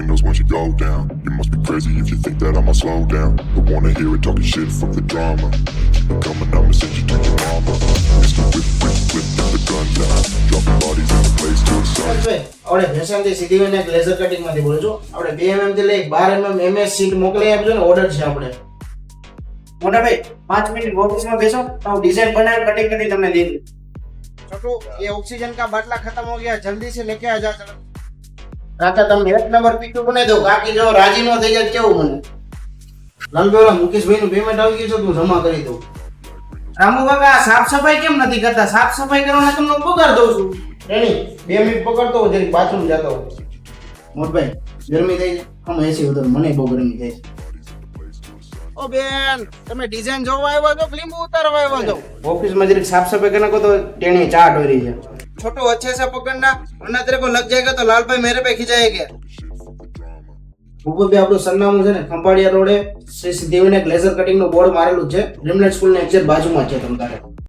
windows once you go down. You must be crazy if you think that I'ma slow down. Don't wanna hear it talking shit, fuck the drama. Keep it coming, I'ma send you to your mama. Mr. Whip, whip, whip, put the gun down. Dropping bodies in the place to assign. આપણે ફેશનથી સીધી વઈને એક laser cutting માંથી બોલું છું. આપણે 2 mm થી લઈ 12 mm MS sheet મોકલી આપજો ને, ઓર્ડર છે આપણે. મોટા ભાઈ 5 મિનિટ ઓફિસમાં બેસો તો હું ડિઝાઇન બનાવી કટિંગ કરી તમને દે दूं. छोटू, ये ऑक्सीजन का बाटला खत्म हो गया, जल्दी से लेके आ जा. काका તમને એક નંબર પીટુ બનાવી દો. કાકી જો રાજી નો થઈ જાય કેવું મને. લાલબેરા મુકેશભાઈ નું પેમેન્ટ આવી ગયું છે, તું જમા કરી દઉં. રામુ કાકા સાફ સફાઈ કેમ નથી કરતા? સાફ સફાઈ કરવાના તમને પગાર દઉં છું. રેણી 2 મિનિટ પકડતો હું, જરીક બાથરૂમ જતો હું. મોટભાઈ ગરમી થઈ છે, હમ એસી ઉતર, મને બહુ ગરમી થાય છે. ઓ બેન, તમે ડિઝાઇન જોવા આવ્યા છો કે લીંબુ ઉતારવા આવ્યા છો? ऑफिस में जरा साफ सफाई करना को तो टेढ़ी चाट हो रही है. छोटू अच्छे से पकड़ना, वरना तेरे को लग जाएगा तो लाल भाई मेरे पे खिंचाएंगे. ऊपर भी આપણું સરનામું છે ને, ખંભાળિયા રોડે શ્રી સિદ્ધિવિનાયક લેઝર કટિંગ નું બોર્ડ મારેલું છે. ડ્રીમલેન્ડ સ્કૂલ ની એક્ઝેક્ટ બાજુમાં છે. તમ તારે